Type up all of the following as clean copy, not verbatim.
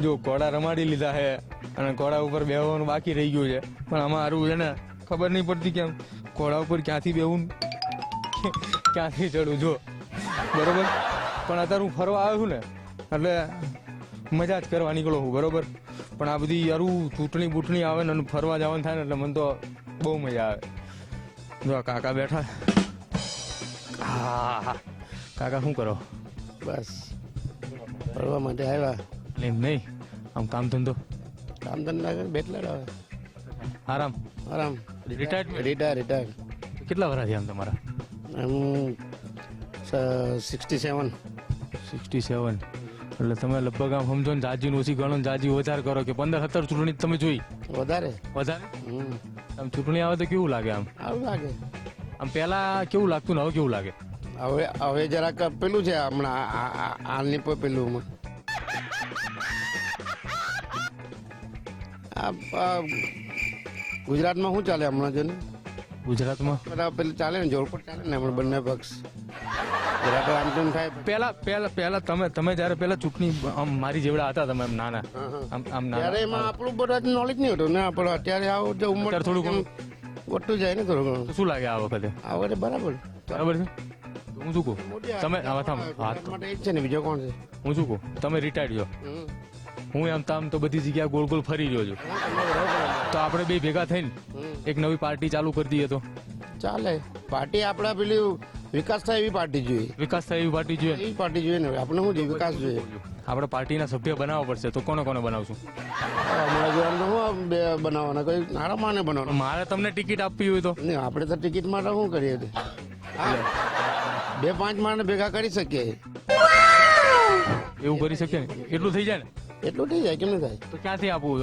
જો ઘોડા રમાડી લીધા છે અને ઘોડા ઉપર બેહવાનું બાકી રહી ગયું છે, પણ આમાં સારું છે ને ખબર નહીં પડતી કેમ ઘોડા ઉપર ક્યાંથી બેહું ક્યાંથી ચડું જો બરોબર. પણ અત્યારે હું ફરવા આવ્યો છું ને એટલે મજા જ કરવા નીકળો છું બરોબર. પણ આ બધી યારું ચૂંટણી બૂંટણી આવે ને અને ફરવા જવાનું થાય ને એટલે મને તો બહુ મજા આવે. જો કાકા બેઠા. હા કાકા શું કરો? બસ ફરવા માટે આવ્યા. એમ નહીં આમ કામ ધંધો કામ ધંધા બેઠલા આવે. આરામ આરામ. રિટાયર. કેટલા વર્ષ થયા આમ તમારા? હું 67. 67 એટલે તમે લગભગ આમ સમજો ને જાજી ઓછી ગણો ને જાજી વધારે કરો કે 15-17 ચૂંટણી તમે જોઈ? વધારે. આમ ચૂંટણી આવે તો કેવું લાગે? આવું લાગે. આમ પેલા કેવું લાગતું ને હવે કેવું લાગે? હવે જરાક પેલું છે હમણાં હાલની પેલું ગુજરાતમાં શું ચાલે હમણાં છે ને? ગુજરાતમાં બધા પેલું ચાલે ને જોરપટ ચાલે ને હમણાં બંને પક્ષ જરાક આમ તેમ થાય. પેલા તમે જયારે પેલા ચૂંટણી આમ મારી જેવડા હતા તમે આમ નાના આમ ત્યારે એમાં આપણું બધા નોલેજ નહીં હતું ને આપણે અત્યારે આવો તો ઉંમર થોડું ઘણું વધતું જાય ને થોડું ઘણું. શું લાગે આ વખતે? આ વખતે બરાબર છે. હું શું કહું તમે માટે એક છે ને બીજો કોણ છે? હું શું કહું તમે રિટાયર્ડ છો, હું એમ તામ તો બધી જગ્યા ગોળ ગોળ ફરી રહ્યો છું, તો આપણે બે ભેગા થઈને એક નવી પાર્ટી ચાલુ કરી દઈએ તો ચાલે. પાર્ટી આપડા પેલી વિકાસ થાય એવી પાર્ટી જોઈએ. વિકાસ થાય એવી પાર્ટી જોઈએ. એવી પાર્ટી જોઈએ ને આપણે શું જોઈએ? વિકાસ જોઈએ. આપણે પાર્ટીના સભ્ય બનાવવા પડશે તો કોને બનાવશું? હમણાં જોવાનું શું બનાવવાના? કોઈ નાના માને બનાવવાના? મારે તમને ટિકિટ આપવી હોય તો નહીં, આપણે તો ટિકિટ માટે શું કરીએ? 2-5 માણસ ભેગા કરી શકીએ. એવું કરી શકીએ ને? એટલું થઈ જાય ને? એટલું થઈ જાય. કેમ નહીં થાય? તો ક્યાંથી આપું?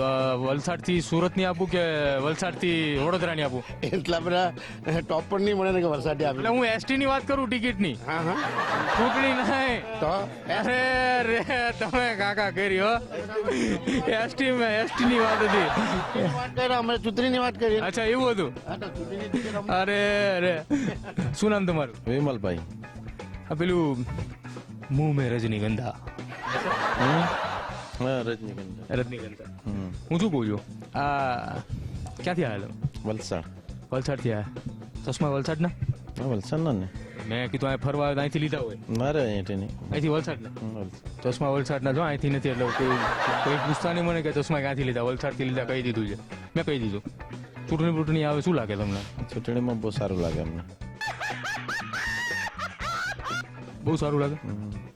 વલસાડ થી સુરત ની આપું કે વલસાડ થી વડોદરા ની આપું? એટલા બધા ટોપ પર નહીં મળે ને કે વરસાદી આપે. એટલે હું એસટી ની વાત કરું, ટિકિટ ની. હા ચૂંટણી નહીં તો અરે રે તમે કાકા કરી હો. એસટી ની વાત હતી. વાત કરી અમે ચૂંટણીની વાત કરી. અચ્છા એવું હતું? અરે રે શું નામ તમારું? વિમલભાઈ. આ પેલું મુંહ મેં રજનીગંધા. હા રજનીગંધા. હું શું કહું છું આ ક્યાંથી આવ્યા? વલસાડ. વલસાડ થી આવ્યા? ચશ્મા વલસાડ ના? વલસાડ ના ને મેં કીધું અહીં ફરવા આવ્યો અહીંથી લીધા હોય? મારે અહીંથી નહીં. અહીંથી વલસાડ ના ચશ્મા વલસાડ ના જો અહીંથી નથી એટલે કોઈ પૂછતા નહીં મને કે ચશ્મા ક્યાંથી લીધા, વલસાડ થી લીધા કહી દીધું છે મેં. કહી દીધું. ચૂંટણી આવે શું લાગે તમને? ચૂંટણીમાં બહુ સારું લાગે અમને. બહુ સારું લાગે.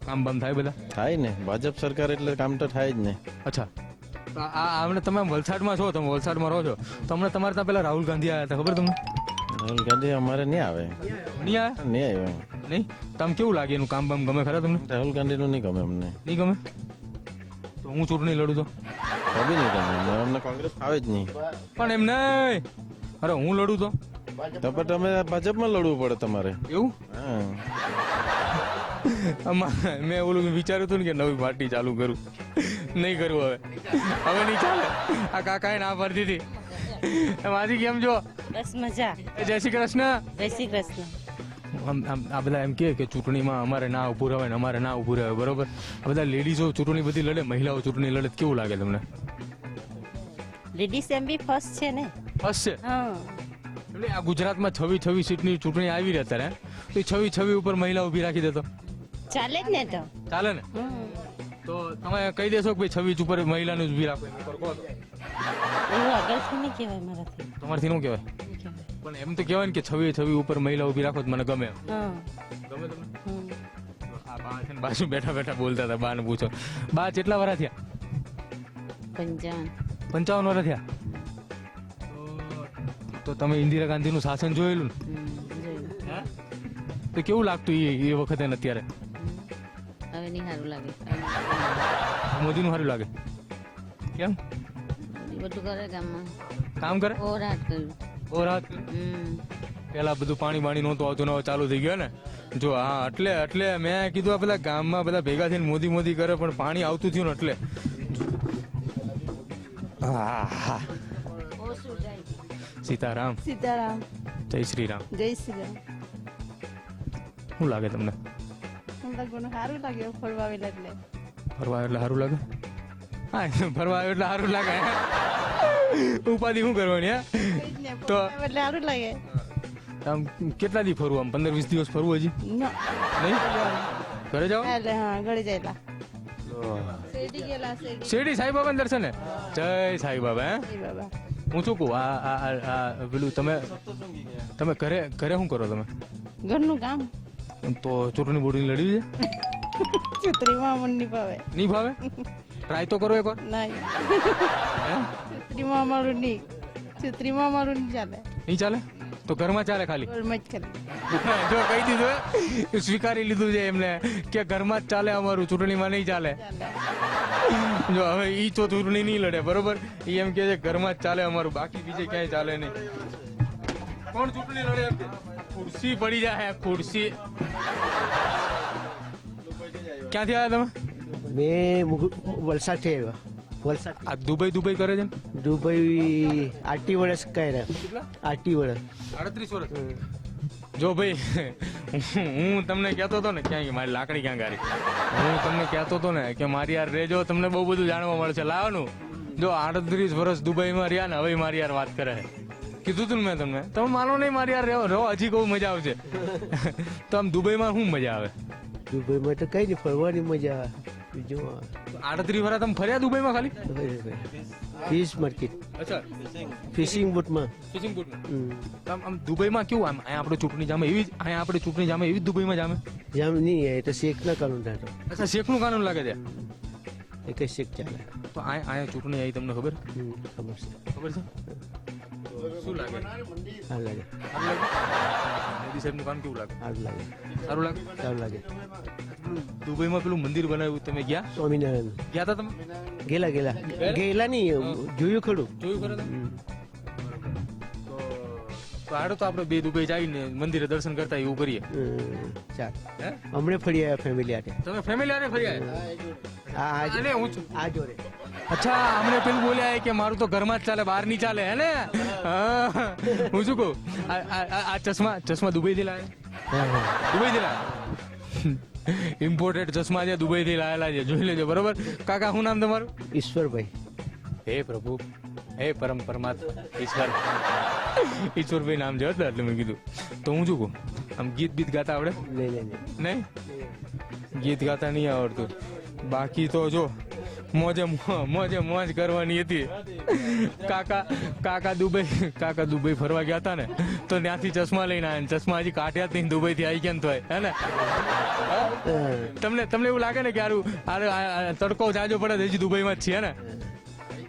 કામ બામ થાય બધા? થાય ને, ભાજપ સરકાર એટલે કામ તો થાય જ ને. અચ્છા હમણાં તમે વલસાડમાં છો, તમે વલસાડમાં રહો છો તો હમણાં તમારે ત્યાં પેલા રાહુલ ગાંધી આવ્યા હતા ખબર તમને? રાહુલ ગાંધી અમારે નહીં આવે. નહીં આવ્યા? નહીં આવ્યો. નહીં? તમે કેવું લાગે એનું કામ બામ ગમે ખરા તમને? રાહુલ ગાંધીનું નહીં ગમે અમને. નહીં ગમે તો હું ચૂંટણી લડું તો? કભી નહીં ગમે અમને. કોંગ્રેસ આવે જ નહીં. પણ એમ નહીં, અરે હું લડું તો પણ તમે ભાજપમાં લડવું પડે તમારે. એવું? હા મેં ઓલું વિચાર્યું હતું ને કે નવી પાર્ટી ચાલુ કરું. નહીં કરું હવે નહીં ચાલે. આ કાકાએ ના પાડી દીધી. માજી કેમ છો? બસ મજા. જય શ્રી કૃષ્ણ. જય શ્રી કૃષ્ણ. આ બધા એમ કે ચૂંટણીમાં અમારે ના ઉભું રહેવાય ને અમારે ના ઉભું રહેવાય બરોબર. આ બધા લેડીઝો ચૂંટણી બધી લડે, મહિલાઓ ચૂંટણી લડે, કેવું લાગે તમને? લેડીઝ એમ બી ફર્સ્ટ છે ને? ફર્સ્ટ છે. હા. એટલે આ ગુજરાતમાં 26 સીટની ચૂંટણી આવી રહી અત્યારે, તો 26 ઉપર મહિલા ઉભી રાખી દે તો ચાલે જ ને? તો ચાલે ને? તો તમે કહી દેશો કે ભાઈ 26 ઉપર મહિલાને ઉભી રાખો? એવું આગળથી નહીં કહેવાય મારાથી. તમારથી શું કહેવાય? પણ એમ તો કહેવાય ને કે 26 ઉપર મહિલા ઉભી રાખો તો મને ગમે. હા ગમે તમને? આ બા છે ને બાજુ બેઠા બોલતા હતા. બાને પૂછો, બા કેટલા વર્ષ થયા? 55 વર્ષ થયા. તો તમે ઇન્દિરા ગાંધીનું શાસન જોયેલું ને? તો કેવું લાગતું એ વખતે ને અત્યારે? હવે નહીં સારું લાગે. મોદીનું સારું લાગે. કેમ? બધું કરે ગામમાં, કામ કરે? ઓરાટ કર્યું. ઓરાટ? પેલા બધું પાણી નહોતું આવતું, નવો ચાલુ થઈ ગયો ને. જો હા એટલે મેં કીધું આ બધા ગામમાં બધા ભેગા થઈને મોદી કરે પણ પાણી આવતું થયું ને એટલે. હા સીતારામ. સીતારામ. જય શ્રી રામ. જય શ્રી રામ. શું લાગે તમને? સારું લાગે ફરવા આવેલા એટલે. ફરવા એટલે સારું લાગે. હા ફરવા આવ્યો એટલે સારું લાગે ઉપાધિ શું કરવાની હે તો એટલે સારું લાગે. આમ કેટલા દી ફરવું આમ 15-20 દિવસ ફરવું હજી ન નહીં ઘરે જાઓ એટલે હા ઘરે જયેલા શેરડી ગયેલા શેરડી શિરડી સાંઈબાબા દર્શન હે જય સાંઈબાબા હે એ બાબા હું શું કહું આ પેલું તમે ઘરે શું કરો તમે ઘરનું કામ તો ચૂંટણી બોટણી લડી છે ચૂતરીમાં મન નહીં ભાવે નહીં ભાવે ટ્રાય તો કરો એકવાર નહીં હે ચૂતરીમાં અમારું નહીં ચૂતરીમાં અમારું નહીં ચાલે નહીં ચાલે તો ઘરમાં ચાલે ખાલી ઘરમાં જ ખાલી જો કહી દીધું હે, સ્વીકારી લીધું છે એમને કે ઘરમાં જ ચાલે અમારું ચૂંટણીમાં નહીં ચાલે ચાલે જો હવે ઈ તો ચૂંટણી નહીં લડે બરોબર ઈ એમ કે છે ઘરમાં જ ચાલે અમારું બાકી બીજે ક્યાંય ચાલે નહીં કોણ ચૂંટણી લડે એમ કે? ખુરશી પડી જાય ખુરશી ક્યાંથી આવ્યા તમે મેં વલસાડથી આવ્યો વલસાડ આ દુબઈ કરે છે ને દુબઈ 8 વર્ષ કર્યા 8 વર્ષ 38 વર્ષ જો ભાઈ હું તમને કહેતો હતો ને ક્યાં મારી લાકડી ક્યાં ગારી હું તમને કહેતો હતો ને કે મારી યાર રેજો તમને બહુ બધું જાણવા મળશે લાવવાનું જો 38 વર્ષ દુબઈમાં રહ્યા ને હવે મારી યાર વાત કરે કીધું તું ને મેં તમને તમે માનો નહીં મારી યાર રહો હજી બહુ મજા આવશે તો આમ દુબઈમાં શું મજા આવે દુબઈમાં તો કઈ નહીં ફરવાની મજા આવે બીજું 38 વર્ષ તમે ફર્યા દુબઈમાં ખાલી ફિશ માર્કેટ અચ્છા ફિશિંગ બોટમાં ફિશિંગ બોટમાં આમ દુબઈમાં કેવું આમ અહીંયા આપણે ચૂંટણી જામે એવી અહીંયા આપણે ચૂંટણી જામે એવી જ દુબઈમાં જામે જામ નહીં એ તો શેક ના કાનૂન થતો અચ્છા શેખનું કાનૂન લાગે છે એ કઈ શેક ચાલે તો અહીંયા ચૂંટણી આવી તમને ખબર ખબર છે ખબર છે શું લાગે સારું લાગે મોદી સાહેબનું કામ કેવું લાગે સારું લાગે સારું લાગે સારું લાગે દુબઈમાં પેલું મંદિર બનાવ્યું તમે ગયા સ્વામિનારાયણ ગયા હતા તમે ગેલા નહીં જોયું ખરું જોયું ખરા તમે? તો હાડો તો આપણે બે દુબઈ જઈને મંદિરે દર્શન કરતા એવું કરીએ ચાલ હે હમણે ફરી આવ્યા ફેમિલી હાથે તમે ફેમિલી આને ફરી આવ્યા અને હું આ જોડે અચ્છા અમને પેલું બોલ્યા કે મારું તો ઘરમાં જ ચાલે બહાર નહીં ચાલે હે ને હા. હું શું કહું આ ચશ્મા દુબઈથી લાયા હા હા દુબઈથી લાયા ઇમ્પોર્ટેડ ચશ્મા છે દુબઈથી લાયેલા છે જોઈ લેજો બરોબર કાકા શું નામ તમારું ઈશ્વરભાઈ હે પ્રભુ હે પરમ પરમાત્મા ઈશ્વરભાઈ નામ છે એટલે મેં કીધું તો હું શું કહું આમ ગીત ગાતા આવડે નહીં નહીં ગીત ગાતા નહીં આવડતું બાકી તો જો મોજ કરવાની હતી કાકા દુબઈ ફરવા ગયા હતા ને તો ત્યાંથી ચશ્મા લઈને આવ્યા ચશ્મા હજી કાઢ્યા જ નહીં દુબઈ થી આવી ગયા તો હે ને તમને એવું લાગે ને કે આ તડકો જાજો પડે હજી દુબઈમાં જ છીએ ને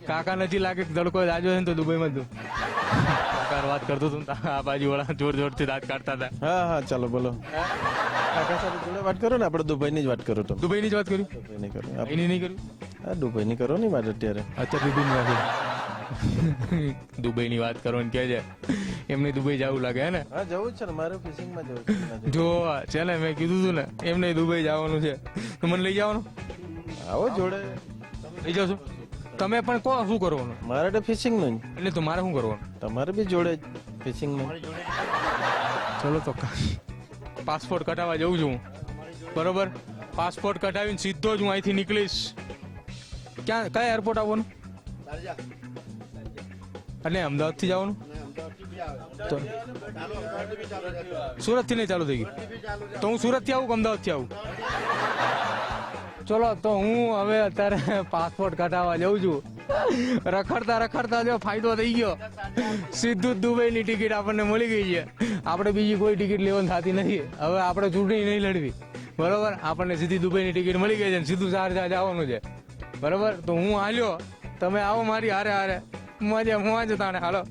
કાકા નથી લાગે કે તડકો જાજો છે ને તો દુબઈમાં જ કાકા વાત કરતો હતો ને આ બાજુ વાળા જોરથી દાંત કાઢતા હતા હા ચાલો બોલો કાકા સાથે જોડે વાત કરો ને આપણે દુબઈની જ વાત કરો તમે દુબઈની જ વાત કરી દુબઈની કરો એની નહીં કર્યું હા દુબઈની કરો ને વાત અત્યારે અત્યારે દુબઈની વાત દુબઈની વાત કરો ને કે છે એમને દુબઈ જવું લાગે હે ને હા જવું જ છે ને મારે ફિશિંગમાં જવું છે જો છે ને મેં કીધું હતું ને એમને દુબઈ જવાનું છે તો મને લઈ જવાનું આવો જોડે લઈ જાવ છો તમે પણ કહો શું કરવાનું મારે તો ફિશિંગ નું એટલે તો મારે શું કરવાનું તમારે બી જોડે ફિશિંગ નું ચલો તો પાસપોર્ટ કઢાવવા જઉં છું બરોબર પાસપોર્ટ કઢાવીને સીધો જ હું અહીંથી નીકળીશ કયા એરપોર્ટ આવવાનું એટલે અમદાવાદથી જવાનું તો સુરતથી નહીં ચાલુ થઈ ગયું તો હું સુરતથી આવું કે અમદાવાદથી આવું ચલો તો હું હવે અત્યારે પાસપોર્ટ કઢાવવા જઉં છું રખડતા જો ફાયદો થઈ ગયો સીધું જ દુબઈની ટિકિટ આપણને મળી ગઈ છે આપણે બીજી કોઈ ટિકિટ લેવાની થતી નથી હવે આપણે ચૂંટણી નહીં લડવી બરોબર આપણને સીધી દુબઈની ટિકિટ મળી ગઈ છે સીધું ચાર જવાનું છે બરોબર તો હું હાલ્યો તમે આવો મારી હારે મોજ તાણે હાલો